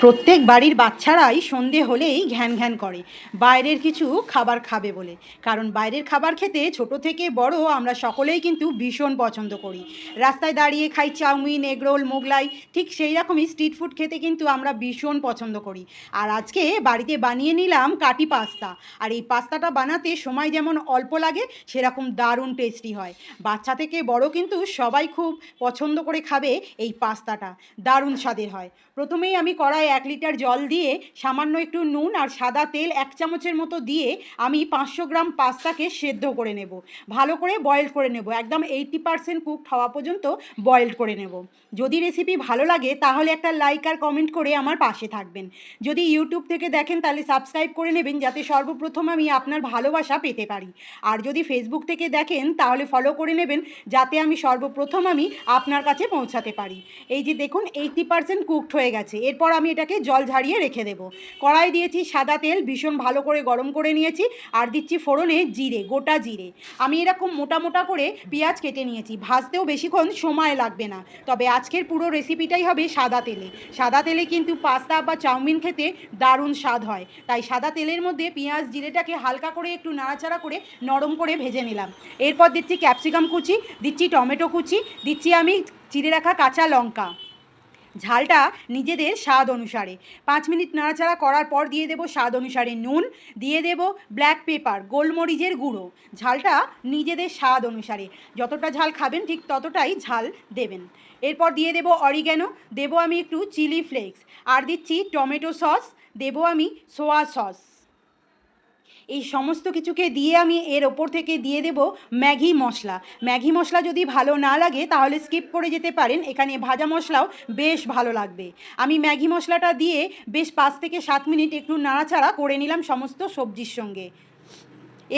প্রত্যেক বাড়ির বাচ্চারাই সন্ধে হলেই ঘ্যান ঘ্যান করে বাইরের কিছু খাবার খাবে বলে। কারণ বাইরের খাবার খেতে ছোট থেকে বড় আমরা সকলেই কিন্তু ভীষণ পছন্দ করি। রাস্তায় দাঁড়িয়ে খাই চাউমিন, এগরোল, মোগলাই, ঠিক সেই রকমই স্ট্রিট ফুড খেতে কিন্তু আমরা ভীষণ পছন্দ করি। আর আজকে বাড়িতে বানিয়ে নিলাম কাটি পাস্তা। আর এই পাস্তাটা বানাতে সময় যেমন অল্প লাগে, সেরকম দারুণ টেস্টি হয়। বাচ্চা থেকে বড় কিন্তু সবাই খুব পছন্দ করে খাবে এই পাস্তাটা, দারুণ স্বাদের হয়। প্রথমেই আমি কড়াই 1 লিটার জল দিয়ে সামান্য একটু নুন আর সাদা তেল 1 চামচের মতো দিয়ে আমি 500 গ্রাম পাস্তাকে সেদ্ধ করে নেব। ভালো করে বয়েল করে নেব, একদম 80% কুকড হওয়া পর্যন্ত বয়েল করে নেব। যদি রেসিপি ভালো লাগে তাহলে একটা লাইক আর কমেন্ট করে আমার পাশে থাকবেন। যদি ইউটিউব থেকে দেখেন তাহলে সাবস্ক্রাইব করে নেবেন, যাতে সর্বপ্রথম আমি আপনার ভালোবাসা পেতে পারি। আর যদি ফেসবুক থেকে দেখেন তাহলে ফলো করে নেবেন, যাতে আমি সর্বপ্রথম আপনার কাছে পৌঁছাতে পারি। এই যে দেখুন 80% কুকড হয়ে গেছে। এরপর আমি এটাকে জল ঝারিয়ে রেখে দেবো। কড়াই দিয়েছি সাদা তেল, ভীষণ ভালো করে গরম করে নিয়েছি। আর দিচ্ছি ফোড়নে জিরে, গোটা জিরে। আমি এরকম মোটা মোটা করে পেঁয়াজ কেটে নিয়েছি, ভাজতেও বেশিক্ষণ সময় লাগবে না। তবে আজকের পুরো রেসিপিটাই হবে সাদা তেলে। সাদা তেলে কিন্তু পাস্তা বা চাউমিন খেতে দারুণ স্বাদ হয়। তাই সাদা তেলের মধ্যে পেঁয়াজ জিরেটাকে হালকা করে একটু নাড়াচাড়া করে নরম করে ভেজে নিলাম। এরপর দিচ্ছি ক্যাপসিকাম কুচি, দিচ্ছি টমেটো কুচি, দিচ্ছি আমি চিড়ে রাখা কাঁচা লঙ্কা। ঝালটা নিজেদের স্বাদ অনুসারে 5 মিনিট নাড়াচাড়া করার পর দিয়ে দেবো স্বাদ অনুসারে নুন, দিয়ে দেবো ব্ল্যাক পেপার, গোলমরিচের গুঁড়ো। ঝালটা নিজেদের স্বাদ অনুসারে, যতটা ঝাল খাবেন ঠিক ততটাই ঝাল দেবেন। এরপর দিয়ে দেবো অরিগ্যানো, দেবো আমি একটু চিলি ফ্লেক্স, আর দিচ্ছি টমেটো সস, দেবো আমি সোয়া সস। এই সমস্ত কিছুকে দিয়ে আমি এর ওপর থেকে দিয়ে দেব ম্যাগি মশলা। ম্যাগি মশলা যদি ভালো না লাগে তাহলে স্কিপ করে যেতে পারেন, এখানে ভাজা মশলাও বেশ ভালো লাগবে। আমি ম্যাগি মশলাটা দিয়ে বেশ 5 থেকে 7 মিনিট একটু নাড়াচাড়া করে নিলাম সমস্ত সবজির সঙ্গে।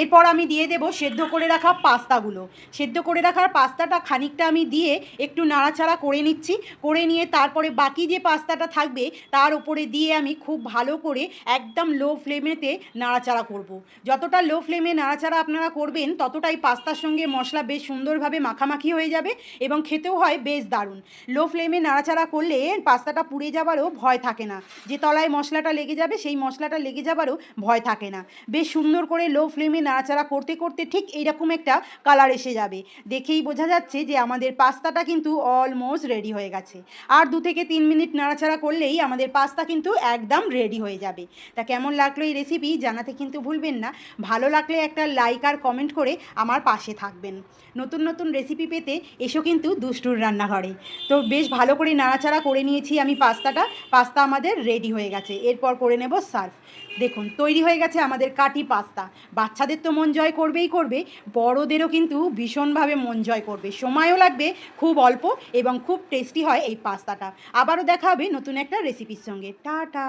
এরপর আমি দিয়ে দেবো সেদ্ধ করে রাখা পাস্তাগুলো। সেদ্ধ করে রাখার পাস্তাটা খানিকটা আমি দিয়ে একটু নাড়াচাড়া করে নিচ্ছি। করে নিয়ে তারপরে বাকি যে পাস্তাটা থাকবে তার উপরে দিয়ে আমি খুব ভালো করে একদম লো ফ্লেমেতে নাড়াচাড়া করব। যতটা লো ফ্লেমে নাড়াচাড়া আপনারা করবেন ততটাই পাস্তার সঙ্গে মশলা বেশ সুন্দরভাবে মাখামাখি হয়ে যাবে এবং খেতেও হয় বেশ দারুণ। লো ফ্লেমে নাড়াচাড়া করলে পাস্তাটা পুড়ে যাবারও ভয় থাকে না, যে তলায় মশলাটা লেগে যাবে সেই মশলাটা লেগে যাবারও ভয় থাকে না। বেশ সুন্দর করে লো ফ্লেমে নাড়াচাড়া করতে করতে ঠিক এইরকম একটা কালার এসে যাবে। দেখেই বোঝা যাচ্ছে যে আমাদের পাস্তাটা কিন্তু অলমোস্ট রেডি হয়ে গেছে। আর 2 থেকে 3 মিনিট নাড়াচাড়া করলেই আমাদের পাস্তা কিন্তু একদম রেডি হয়ে যাবে। তা কেমন লাগলো এই রেসিপি জানাতে কিন্তু ভুলবেন না। ভালো লাগলে একটা লাইক আর কমেন্ট করে আমার পাশে থাকবেন। নতুন নতুন রেসিপি পেতে এসো কিন্তু দুষ্টুর রান্নাঘরে। তো বেশ ভালো করে নাড়াচাড়া করে নিয়েছি আমি পাস্তাটা। পাস্তা আমাদের রেডি হয়ে গেছে। এরপর করে নেব সার্ভ। দেখুন তৈরি হয়ে গেছে আমাদের কাটি পাস্তা। বাচ্চাদের তো মন জয় করবেই করবে, বড়োদেরও কিন্তু ভীষণভাবে মন জয় করবে। সময়ও লাগবে খুব অল্প এবং খুব টেস্টি হয় এই পাস্তাটা। আবারও দেখা হবে নতুন একটা রেসিপির সঙ্গে। টাটা।